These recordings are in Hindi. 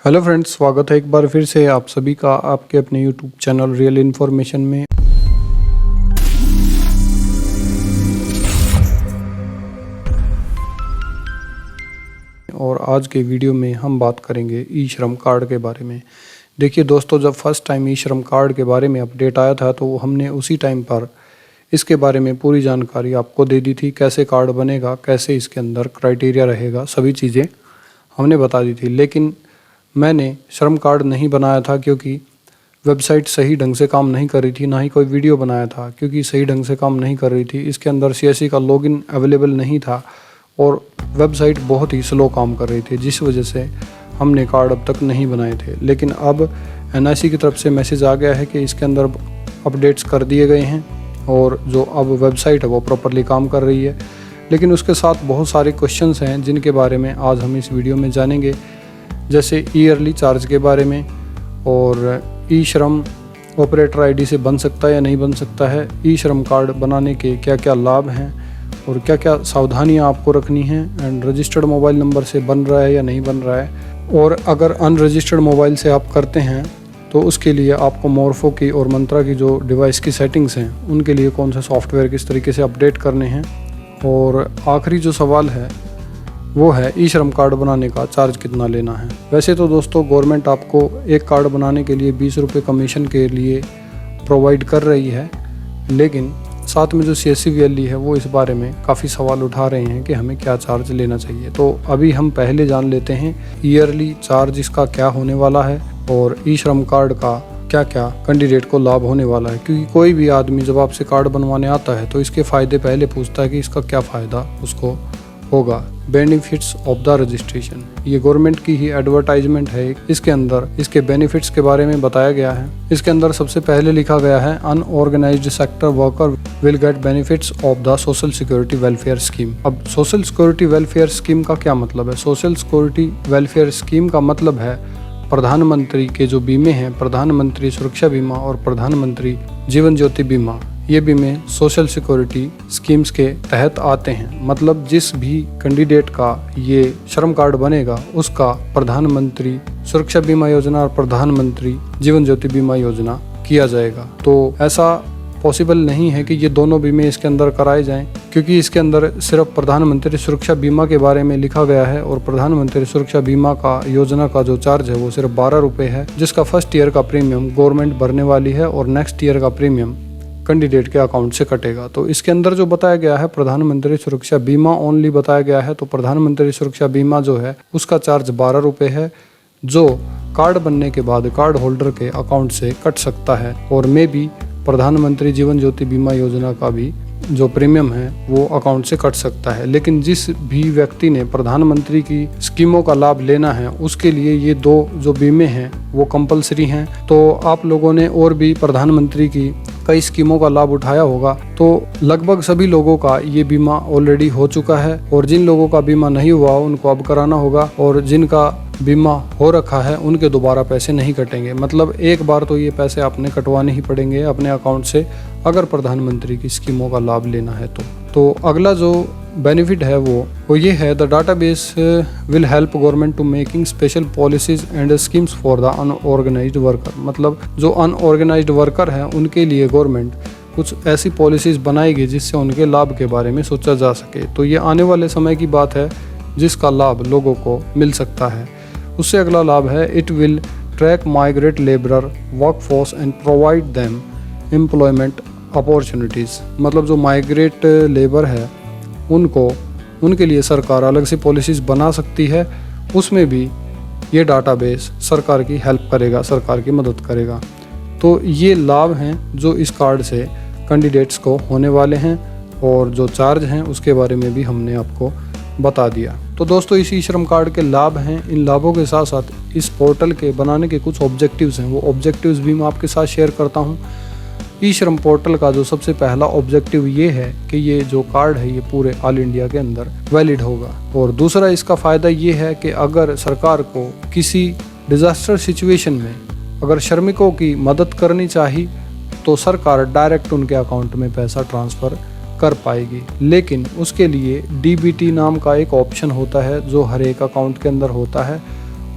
हेलो फ्रेंड्स, स्वागत है एक बार फिर से आप सभी का आपके अपने यूट्यूब चैनल रियल इन्फॉर्मेशन में। और आज के वीडियो में हम बात करेंगे ई श्रम कार्ड के बारे में। देखिए दोस्तों, जब फर्स्ट टाइम ई श्रम कार्ड के बारे में अपडेट आया था तो हमने उसी टाइम पर इसके बारे में पूरी जानकारी आपको दे दी थी। कैसे कार्ड बनेगा, कैसे इसके अंदर क्राइटेरिया रहेगा, सभी चीज़ें हमने बता दी थी। लेकिन मैंने श्रम कार्ड नहीं बनाया था क्योंकि वेबसाइट सही ढंग से काम नहीं कर रही थी, ना ही कोई वीडियो बनाया था क्योंकि सही ढंग से काम नहीं कर रही थी। इसके अंदर सीएससी का लॉगिन अवेलेबल नहीं था और वेबसाइट बहुत ही स्लो काम कर रही थी, जिस वजह से हमने कार्ड अब तक नहीं बनाए थे। लेकिन अब एनआईसी की तरफ से मैसेज आ गया है कि इसके अंदर अपडेट्स कर दिए गए हैं और जो अब वेबसाइट है वो प्रॉपरली काम कर रही है। लेकिन उसके साथ बहुत सारे क्वेश्चंस हैं जिनके बारे में आज हम इस वीडियो में जानेंगे, जैसे ईयरली चार्ज के बारे में और ई श्रम ऑपरेटर आईडी से बन सकता है या नहीं बन सकता है, ई श्रम कार्ड बनाने के क्या क्या लाभ हैं और क्या क्या सावधानियां आपको रखनी हैं, एंड रजिस्टर्ड मोबाइल नंबर से बन रहा है या नहीं बन रहा है, और अगर अनरजिस्टर्ड मोबाइल से आप करते हैं तो उसके लिए आपको मोरफो की और मंत्रा की जो डिवाइस की सेटिंग्स हैं उनके लिए कौन से सॉफ्टवेयर किस तरीके से अपडेट करने हैं। और आखिरी जो सवाल है वो है ई श्रम कार्ड बनाने का चार्ज कितना लेना है। वैसे तो दोस्तों गवर्नमेंट आपको एक कार्ड बनाने के लिए 20 रुपये कमीशन के लिए प्रोवाइड कर रही है, लेकिन साथ में जो सीएससी वीएलई है वो इस बारे में काफ़ी सवाल उठा रहे हैं कि हमें क्या चार्ज लेना चाहिए। तो अभी हम पहले जान लेते हैं ईयरली चार्ज इसका क्या होने वाला है और ई श्रम कार्ड का क्या क्या कैंडिडेट को लाभ होने वाला है। क्योंकि कोई भी आदमी जब आपसे कार्ड बनवाने आता है तो इसके फ़ायदे पहले पूछता है कि इसका क्या फ़ायदा उसको होगा। बेनिफिट्स ऑफ द रजिस्ट्रेशन, ये गवर्नमेंट की ही एडवर्टाइजमेंट है। इसके अंदर इसके बेनिफिट्स के बारे में बताया गया है। इसके अंदर सबसे पहले लिखा गया है unorganised sector worker will get benefits of the social security welfare scheme. अब सोशल सिक्योरिटी वेलफेयर स्कीम का क्या मतलब है? सोशल सिक्योरिटी वेलफेयर स्कीम का मतलब है प्रधानमंत्री के जो बीमे हैं, प्रधानमंत्री सुरक्षा बीमा और प्रधानमंत्री जीवन ज्योति बीमा, ये बीमे सोशल सिक्योरिटी स्कीम्स के तहत आते हैं। मतलब जिस भी कैंडिडेट का ये श्रम कार्ड बनेगा उसका प्रधानमंत्री सुरक्षा बीमा योजना और प्रधानमंत्री जीवन ज्योति बीमा योजना किया जाएगा। तो ऐसा पॉसिबल नहीं है कि ये दोनों बीमे इसके अंदर कराए जाएं, क्योंकि इसके अंदर सिर्फ प्रधानमंत्री सुरक्षा बीमा के बारे में लिखा गया है और प्रधानमंत्री सुरक्षा बीमा का योजना का जो चार्ज है वो सिर्फ 12 रुपये है, जिसका फर्स्ट ईयर का प्रीमियम गवर्नमेंट भरने वाली है और नेक्स्ट ईयर का प्रीमियम कैंडिडेट के अकाउंट से कटेगा। तो इसके अंदर जो बताया गया है प्रधानमंत्री सुरक्षा बीमा ओनली बताया गया है। तो प्रधानमंत्री सुरक्षा बीमा जो है उसका चार्ज 12 रुपये है, जो कार्ड बनने के बाद कार्ड होल्डर के अकाउंट से कट सकता है। और मे भी प्रधानमंत्री जीवन ज्योति बीमा योजना का भी जो प्रीमियम है वो अकाउंट से कट सकता है। लेकिन जिस भी व्यक्ति ने प्रधानमंत्री की स्कीमों का लाभ लेना है उसके लिए ये दो जो बीमे हैं वो कंपलसरी हैं। तो आप लोगों ने और भी प्रधानमंत्री की कई स्कीमों का लाभ उठाया होगा, तो लगभग सभी लोगों का ये बीमा ऑलरेडी हो चुका है और जिन लोगों का बीमा नहीं हुआ उनको अब कराना होगा, और जिनका बीमा हो रखा है उनके दोबारा पैसे नहीं कटेंगे। मतलब एक बार तो ये पैसे आपने कटवाने ही पड़ेंगे अपने अकाउंट से अगर प्रधानमंत्री की स्कीमों का लाभ लेना है तो अगला जो बेनिफिट है वो ये है the database will help government to making special policies and schemes for the unorganised worker. मतलब जो अनऑर्गेनाइज्ड वर्कर हैं उनके लिए गवर्नमेंट कुछ ऐसी पॉलिसीज बनाएगी जिससे उनके लाभ के बारे में सोचा जा सके। तो ये आने वाले समय की बात है जिसका लाभ लोगों को मिल सकता है। उससे अगला लाभ है it will track migrate labourer workforce and provide them employment opportunities. मतलब जो माइग्रेट लेबर है उनके लिए सरकार अलग से पॉलिसीज़ बना सकती है, उसमें भी ये डाटाबेस सरकार की हेल्प करेगा, सरकार की मदद करेगा। तो ये लाभ हैं जो इस कार्ड से कैंडिडेट्स को होने वाले हैं, और जो चार्ज हैं उसके बारे में भी हमने आपको बता दिया। तो दोस्तों इस ई श्रम कार्ड के लाभ हैं। इन लाभों के साथ साथ इस पोर्टल के बनाने के कुछ ऑब्जेक्टिव्स हैं, वो ऑब्जेक्टिव्स भी मैं आपके साथ शेयर करता हूँ। ई श्रम पोर्टल का जो सबसे पहला ऑब्जेक्टिव ये है कि ये जो कार्ड है ये पूरे ऑल इंडिया के अंदर वैलिड होगा, और दूसरा इसका फ़ायदा ये है कि अगर सरकार को किसी डिज़ास्टर सिचुएशन में अगर श्रमिकों की मदद करनी चाहिए तो सरकार डायरेक्ट उनके अकाउंट में पैसा ट्रांसफ़र कर पाएगी। लेकिन उसके लिए डीबीटी नाम का एक ऑप्शन होता है जो हर एक अकाउंट के अंदर होता है,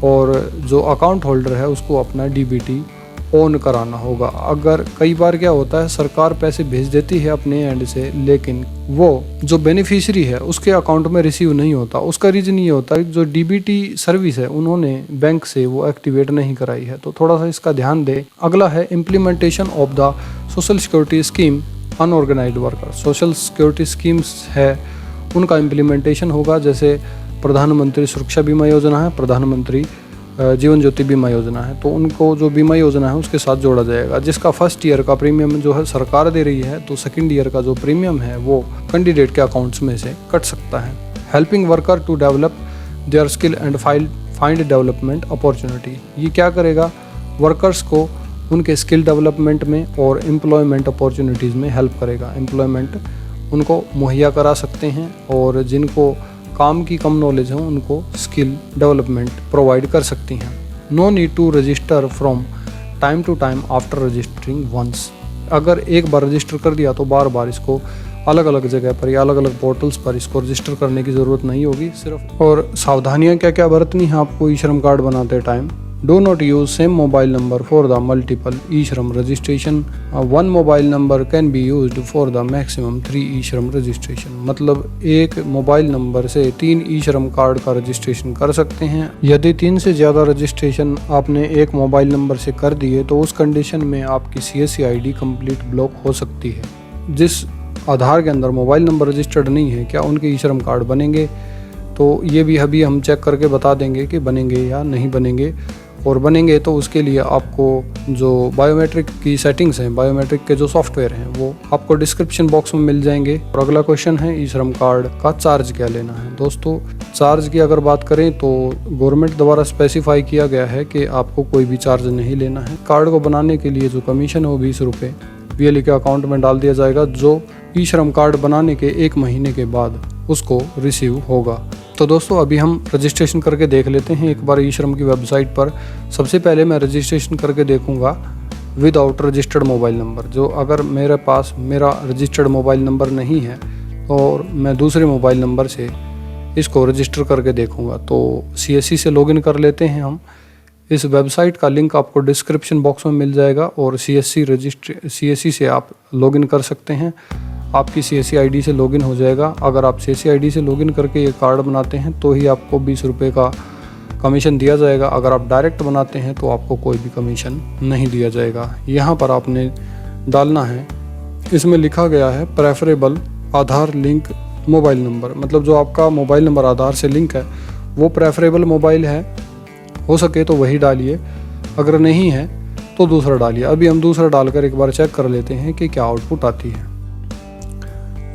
और जो अकाउंट होल्डर है उसको अपना डीबीटी ऑन कराना होगा। अगर कई बार क्या होता है, सरकार पैसे भेज देती है अपने एंड से, लेकिन वो जो बेनिफिशियरी है उसके अकाउंट में रिसीव नहीं होता। उसका रीज़न ये होता है कि जो डीबीटी सर्विस है उन्होंने बैंक से वो एक्टिवेट नहीं कराई है। तो थोड़ा सा इसका ध्यान दें। अगला है implementation of the social security scheme unorganised worker. Social security schemes है उनका इम्प्लीमेंटेशन होगा, जैसे प्रधानमंत्री सुरक्षा बीमा योजना है, प्रधानमंत्री जीवन ज्योति बीमा योजना है। तो उनको जो बीमा योजना है उसके साथ जोड़ा जाएगा, जिसका फर्स्ट ईयर का प्रीमियम जो है सरकार दे रही है, तो सेकंड ईयर का जो प्रीमियम है वो कैंडिडेट के अकाउंट्स में से कट सकता है। Helping worker to develop their skill and find development opportunity. ये क्या करेगा, वर्कर्स को उनके स्किल डेवलपमेंट में और एम्प्लॉयमेंट अपॉर्चुनिटीज़ में हेल्प करेगा। एम्प्लॉयमेंट उनको मुहैया करा सकते हैं और जिनको काम की कम नॉलेज है उनको स्किल डेवलपमेंट प्रोवाइड कर सकती हैं। No need to register from time to time after registering once. अगर एक बार रजिस्टर कर दिया तो बार बार इसको अलग अलग जगह पर या अलग अलग पोर्टल्स पर इसको रजिस्टर करने की ज़रूरत नहीं होगी सिर्फ। और सावधानियां क्या क्या बरतनी है आपको ई श्रम कार्ड बनाते time. Do not use same mobile number for the multiple E Shram registration. One mobile number can be used for the maximum 3 E Shram registration. मतलब एक मोबाइल नंबर से 3 ई श्रम कार्ड का रजिस्ट्रेशन कर सकते हैं। यदि 3 से ज़्यादा रजिस्ट्रेशन आपने एक मोबाइल नंबर से कर दिए तो उस कंडीशन में आपकी CSC ID कंप्लीट ब्लॉक हो सकती है। जिस आधार के अंदर मोबाइल नंबर रजिस्टर्ड नहीं है, क्या उनके ई श्रम कार्ड बनेंगे? तो ये भी अभी हम चेक करके बता देंगे कि बनेंगे या नहीं बनेंगे। और बनेंगे तो उसके लिए आपको जो बायोमेट्रिक की सेटिंग्स हैं, बायोमेट्रिक के जो सॉफ्टवेयर हैं वो आपको डिस्क्रिप्शन बॉक्स में मिल जाएंगे। और अगला क्वेश्चन है ई श्रम कार्ड का चार्ज क्या लेना है। दोस्तों चार्ज की अगर बात करें तो गवर्नमेंट द्वारा स्पेसिफाई किया गया है कि आपको कोई भी चार्ज नहीं लेना है। कार्ड को बनाने के लिए जो कमीशन है वो 20 रुपये VLE के अकाउंट में डाल दिया जाएगा, जो ई श्रम कार्ड बनाने के 1 महीने के बाद उसको रिसीव होगा। तो दोस्तों अभी हम रजिस्ट्रेशन करके देख लेते हैं एक बार ई श्रम की वेबसाइट पर। सबसे पहले मैं रजिस्ट्रेशन करके देखूंगा विदाउट रजिस्टर्ड मोबाइल नंबर। जो अगर मेरे पास मेरा रजिस्टर्ड मोबाइल नंबर नहीं है और मैं दूसरे मोबाइल नंबर से इसको रजिस्टर करके देखूंगा, तो CSC से लॉगिन कर लेते हैं हम। इस वेबसाइट का लिंक आपको डिस्क्रिप्शन बॉक्स में मिल जाएगा और CSC से आप लॉगिन कर सकते हैं। आपकी CSC ID से लॉगिन हो जाएगा। अगर आप CSC ID से लॉगिन करके ये कार्ड बनाते हैं तो ही आपको 20 रुपये का कमीशन दिया जाएगा। अगर आप डायरेक्ट बनाते हैं तो आपको कोई भी कमीशन नहीं दिया जाएगा। यहाँ पर आपने डालना है, इसमें लिखा गया है प्रेफरेबल आधार लिंक मोबाइल नंबर। मतलब जो आपका मोबाइल नंबर आधार से लिंक है वो प्रेफरेबल मोबाइल है, हो सके तो वही डालिए, अगर नहीं है तो दूसरा डालिए। अभी हम दूसरा डालकर एक बार चेक कर लेते हैं कि क्या आउटपुट आती है।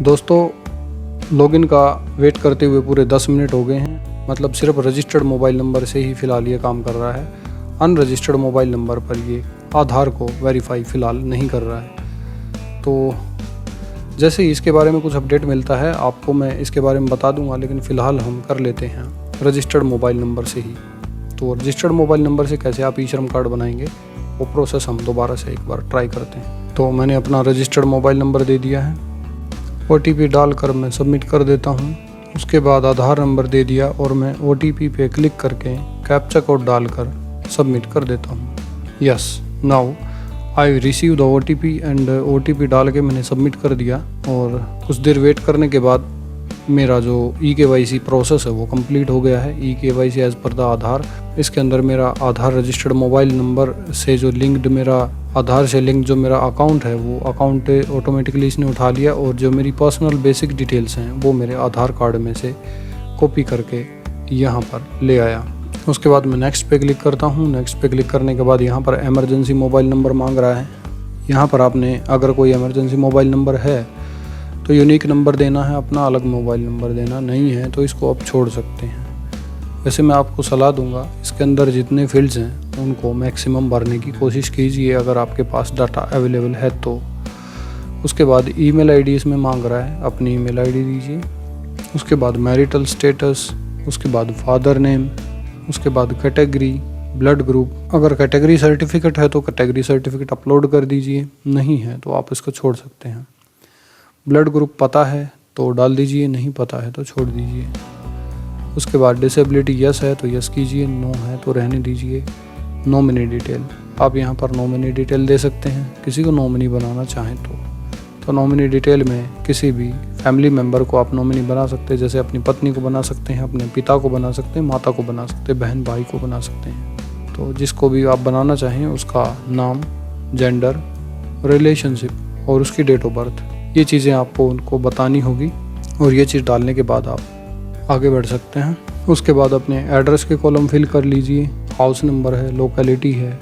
दोस्तों लॉगिन का वेट करते हुए पूरे 10 मिनट हो गए हैं। मतलब सिर्फ रजिस्टर्ड मोबाइल नंबर से ही फ़िलहाल ये काम कर रहा है। अनरजिस्टर्ड मोबाइल नंबर पर ये आधार को वेरीफाई फ़िलहाल नहीं कर रहा है। तो जैसे ही इसके बारे में कुछ अपडेट मिलता है आपको मैं इसके बारे में बता दूंगा, लेकिन फ़िलहाल हम कर लेते हैं रजिस्टर्ड मोबाइल नंबर से ही। तो रजिस्टर्ड मोबाइल नंबर से कैसे आप ई श्रम कार्ड बनाएंगे वो प्रोसेस हम दोबारा से एक बार ट्राई करते हैं। तो मैंने अपना रजिस्टर्ड मोबाइल नंबर दे दिया है, OTP डालकर मैं सबमिट कर देता हूँ। उसके बाद आधार नंबर दे दिया और मैं OTP पे क्लिक करके कैप्चा कोड डालकर सबमिट कर देता हूँ। Yes, now I receive the OTP and OTP डाल के मैंने सबमिट कर दिया। और कुछ देर वेट करने के बाद मेरा जो eKYC प्रोसेस है वो कंप्लीट हो गया है। eKYC एज पर द आधार, इसके अंदर मेरा आधार रजिस्टर्ड मोबाइल नंबर से जो लिंक्ड मेरा आधार से लिंक जो मेरा अकाउंट है वो अकाउंट ऑटोमेटिकली इसने उठा लिया और जो मेरी पर्सनल बेसिक डिटेल्स हैं वो मेरे आधार कार्ड में से कॉपी करके यहाँ पर ले आया। उसके बाद मैं नेक्स्ट पे क्लिक करता हूँ। नेक्स्ट पे क्लिक करने के बाद यहाँ पर इमरजेंसी मोबाइल नंबर मांग रहा है। यहाँ पर आपने अगर कोई इमरजेंसी मोबाइल नंबर है तो यूनिक नंबर देना है, अपना अलग मोबाइल नंबर देना नहीं है तो इसको आप छोड़ सकते हैं। वैसे मैं आपको सलाह दूंगा इसके अंदर जितने फील्ड्स हैं उनको मैक्सिमम भरने की कोशिश कीजिए अगर आपके पास डाटा अवेलेबल है तो। उसके बाद ईमेल आईडी इसमें मांग रहा है, अपनी ईमेल आईडी दीजिए। उसके बाद मैरिटल स्टेटस, उसके बाद फादर नेम, उसके बाद कैटेगरी, ब्लड ग्रुप। अगर कैटेगरी सर्टिफिकेट है तो कैटेगरी सर्टिफिकेट अपलोड कर दीजिए, नहीं है तो आप इसको छोड़ सकते हैं। ब्लड ग्रुप पता है तो डाल दीजिए, नहीं पता है तो छोड़ दीजिए। उसके बाद डिसेबिलिटी यस है तो यस कीजिए, नो है तो रहने दीजिए। नॉमिनी डिटेल, आप यहाँ पर नॉमिनी डिटेल दे सकते हैं किसी को नॉमिनी बनाना चाहें तो नॉमिनी डिटेल में किसी भी फैमिली मेम्बर को आप नॉमिनी बना सकते हैं, जैसे अपनी पत्नी को बना सकते हैं, अपने पिता को बना सकते हैं, माता को बना सकते हैं, बहन भाई को बना सकते हैं। तो जिसको भी आप बनाना चाहें उसका नाम, जेंडर, रिलेशनशिप और उसकी डेट ऑफ बर्थ, ये चीज़ें आपको उनको बतानी होगी और ये चीज़ डालने के बाद आप आगे बढ़ सकते हैं। उसके बाद अपने एड्रेस के कॉलम फिल कर लीजिए, हाउस नंबर है, लोकेलिटी है,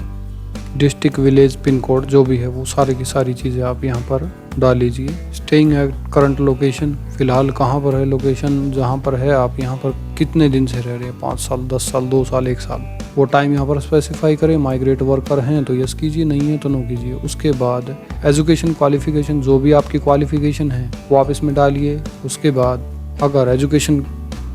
डिस्ट्रिक्ट, विलेज, पिन कोड जो भी है वो सारी की सारी चीज़ें आप यहाँ पर डाल लीजिए। स्टेइंग है, करंट लोकेशन, फ़िलहाल कहाँ पर है लोकेशन जहाँ पर है, आप यहाँ पर कितने दिन से रह रहे हैं, 5 साल, 10 साल, 2 साल, 1 साल, वो टाइम यहाँ पर स्पेसिफाई करें। माइग्रेट वर्कर हैं तो यस कीजिए, नहीं है तो नो कीजिए। उसके बाद एजुकेशन क्वालिफिकेशन, जो भी आपकी क्वालिफिकेशन है वो आप इसमें डालिए। उसके बाद अगर एजुकेशन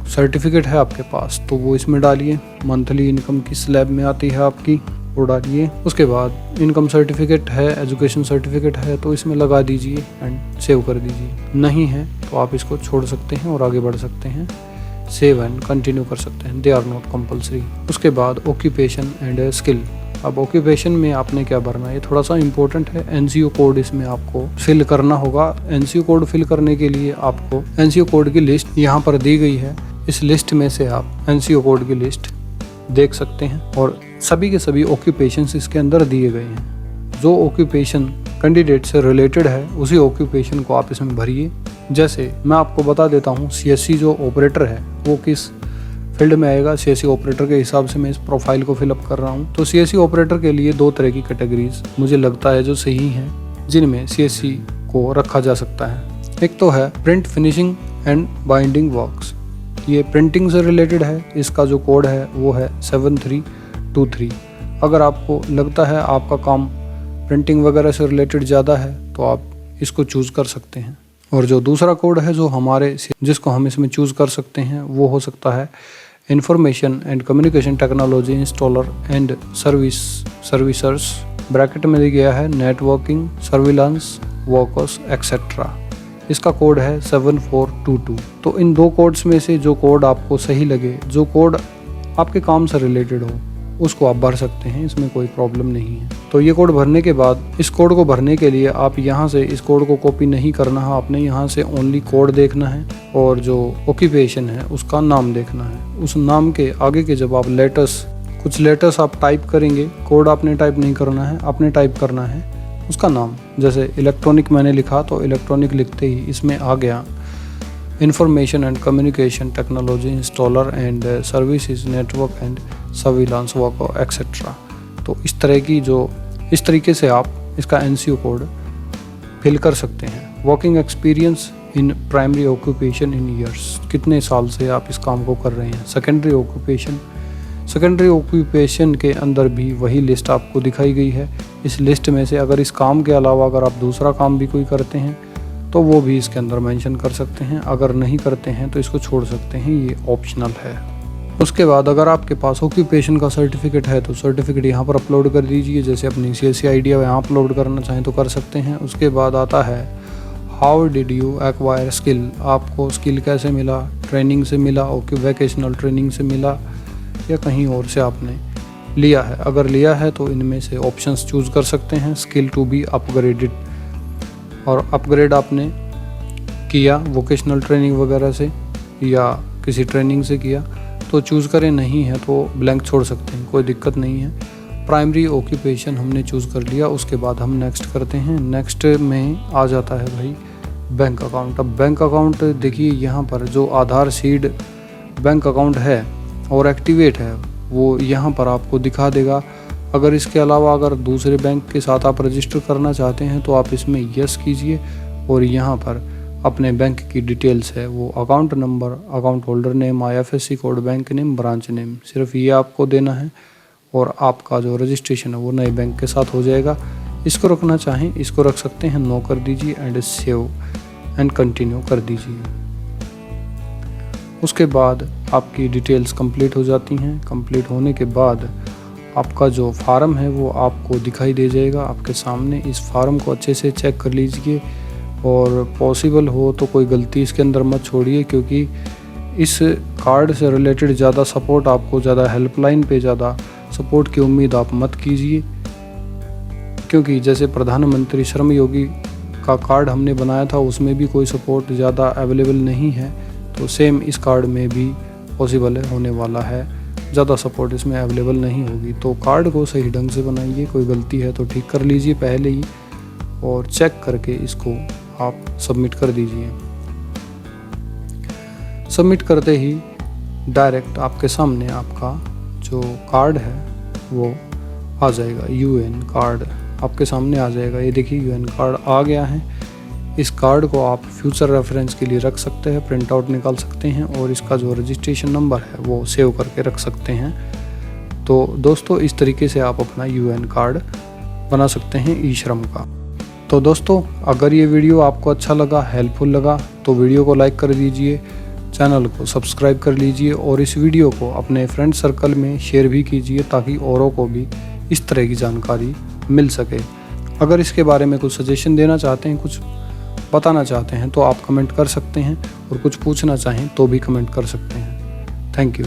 सर्टिफिकेट है आपके पास तो वो इसमें डालिए। मंथली इनकम किस स्लैब में आती है आपकी वो डालिए। उसके बाद इनकम सर्टिफिकेट है, एजुकेशन सर्टिफिकेट है तो इसमें लगा दीजिए एंड सेव कर दीजिए। नहीं है तो आप इसको छोड़ सकते हैं और आगे बढ़ सकते हैं, सेव एंड कंटिन्यू कर सकते हैं। They are not compulsory. उसके बाद ऑक्यूपेशन एंड स्किल, अब ऑक्यूपेशन में आपने क्या भरना है, ये थोड़ा सा इंपॉर्टेंट है। एनसीओ कोड इसमें आपको फिल करना होगा। एनसीओ कोड फिल करने के लिए आपको एनसीओ कोड की लिस्ट यहाँ पर दी गई है, इस लिस्ट में से आप एनसीओ कोड की लिस्ट देख सकते हैं और सभी के सभी ऑक्यूपेशंस इसके अंदर दिए गए हैं। जो ऑक्यूपेशन कैंडिडेट से रिलेटेड है उसी ऑक्यूपेशन को आप इसमें भरिए। जैसे मैं आपको बता देता हूँ, सीएससी जो ऑपरेटर है वो किस फील्ड में आएगा, सीएससी ऑपरेटर के हिसाब से मैं इस प्रोफाइल को फिलअप कर रहा हूँ। तो सीएससी ऑपरेटर के लिए 2 तरह की कैटेगरीज मुझे लगता है जो सही हैं, जिनमें सीएससी को रखा जा सकता है। एक तो है print, finishing and binding works, ये प्रिंटिंग से रिलेटेड है। इसका जो कोड है वो है 7323। अगर आपको लगता है आपका काम प्रिंटिंग वगैरह से रिलेटेड ज़्यादा है तो आप इसको चूज़ कर सकते हैं। और जो दूसरा कोड है जो हमारे जिसको हम इसमें चूज़ कर सकते हैं वो हो सकता है information and communication technology installer and servicers, bracket में दिया गया है नेटवर्किंग, सर्विलांस, वर्कर्स एक्सेट्रा। इसका कोड है 7422। तो इन 2 कोड्स में से जो कोड आपको सही लगे, जो कोड आपके काम से रिलेटेड हो, उसको आप भर सकते हैं, इसमें कोई प्रॉब्लम नहीं है। तो ये कोड भरने के बाद, इस कोड को भरने के लिए आप यहाँ से इस कोड को कॉपी नहीं करना है, आपने यहाँ से ओनली कोड देखना है और जो ऑक्यूपेशन है उसका नाम देखना है। उस नाम के आगे के जब आप कुछ लेटर्स आप टाइप करेंगे, कोड आपने टाइप नहीं करना है, आपने टाइप करना है उसका नाम। जैसे इलेक्ट्रॉनिक मैंने लिखा तो इलेक्ट्रॉनिक लिखते ही इसमें आ गया information and communication technology installer and services network and surveillance worker etcetera. तो इस तरीके से आप इसका एनसीओ कोड फिल कर सकते हैं। Working experience in primary occupation in years, कितने साल से आप इस काम को कर रहे हैं। सेकेंडरी ऑक्यूपेशन के अंदर भी वही लिस्ट आपको दिखाई गई है। इस लिस्ट में से अगर इस काम के अलावा अगर आप दूसरा काम भी कोई करते हैं तो वो भी इसके अंदर मेंशन कर सकते हैं। अगर नहीं करते हैं तो इसको छोड़ सकते हैं, ये ऑप्शनल है। उसके बाद अगर आपके पास ऑक्यूपेशन का सर्टिफिकेट है तो सर्टिफिकेट यहाँ पर अपलोड कर दीजिए। जैसे अपनी CSC ID यहाँ अपलोड करना चाहें तो कर सकते हैं। उसके बाद आता है how did you acquire skill, आपको स्किल कैसे मिला, ट्रेनिंग से मिला, वोकेशनल ट्रेनिंग से मिला या कहीं और से आपने लिया है। अगर लिया है तो इनमें से ऑप्शंस चूज़ कर सकते हैं। स्किल टू बी अपग्रेडेड, और अपग्रेड आपने किया वोकेशनल ट्रेनिंग वगैरह से या किसी ट्रेनिंग से किया तो चूज़ करें, नहीं है तो ब्लैंक छोड़ सकते हैं, कोई दिक्कत नहीं है। प्राइमरी ऑक्यूपेशन हमने चूज़ कर लिया। उसके बाद हम नेक्स्ट करते हैं। नेक्स्ट में आ जाता है भाई बैंक अकाउंट। अब बैंक अकाउंट देखिए, यहाँ पर जो आधार सीड बैंक अकाउंट है और एक्टिवेट है वो यहाँ पर आपको दिखा देगा। अगर इसके अलावा अगर दूसरे बैंक के साथ आप रजिस्टर करना चाहते हैं तो आप इसमें यस कीजिए और यहाँ पर अपने बैंक की डिटेल्स है, वो account number, account holder name, IFSC code, bank name, branch name, सिर्फ ये आपको देना है और आपका जो रजिस्ट्रेशन है वो नए बैंक के साथ हो जाएगा। इसको रखना चाहें इसको रख सकते हैं, नो कर दीजिए एंड सेव एंड कंटिन्यू कर दीजिए। उसके बाद आपकी डिटेल्स कंप्लीट हो जाती हैं। कंप्लीट होने के बाद आपका जो फार्म है वो आपको दिखाई दे जाएगा आपके सामने। इस फार्म को अच्छे से चेक कर लीजिए और पॉसिबल हो तो कोई गलती इसके अंदर मत छोड़िए, क्योंकि इस कार्ड से रिलेटेड ज़्यादा सपोर्ट आपको, ज़्यादा हेल्पलाइन पे ज़्यादा सपोर्ट की उम्मीद आप मत कीजिए, क्योंकि जैसे प्रधानमंत्री श्रम योगी का कार्ड हमने बनाया था उसमें भी कोई सपोर्ट ज़्यादा अवेलेबल नहीं है, तो सेम इस कार्ड में भी पॉसिबल होने वाला है, ज़्यादा सपोर्ट इसमें अवेलेबल नहीं होगी। तो कार्ड को सही ढंग से बनाइए, कोई गलती है तो ठीक कर लीजिए पहले ही, और चेक करके इसको आप सबमिट कर दीजिए। सबमिट करते ही डायरेक्ट आपके सामने आपका जो कार्ड है वो आ जाएगा, यूएन कार्ड आपके सामने आ जाएगा। ये देखिए यूएन कार्ड आ गया है। इस कार्ड को आप फ्यूचर रेफरेंस के लिए रख सकते हैं, प्रिंट आउट निकाल सकते हैं, और इसका जो रजिस्ट्रेशन नंबर है वो सेव करके रख सकते हैं। तो दोस्तों इस तरीके से आप अपना यूएन कार्ड बना सकते हैं ई श्रम का। तो दोस्तों अगर ये वीडियो आपको अच्छा लगा, हेल्पफुल लगा, तो वीडियो को लाइक कर दीजिए, चैनल को सब्सक्राइब कर लीजिए, और इस वीडियो को अपने फ्रेंड सर्कल में शेयर भी कीजिए ताकि औरों को भी इस तरह की जानकारी मिल सके। अगर इसके बारे में कुछ सजेशन देना चाहते हैं, कुछ बताना चाहते हैं तो आप कमेंट कर सकते हैं, और कुछ पूछना चाहें तो भी कमेंट कर सकते हैं। Thank you.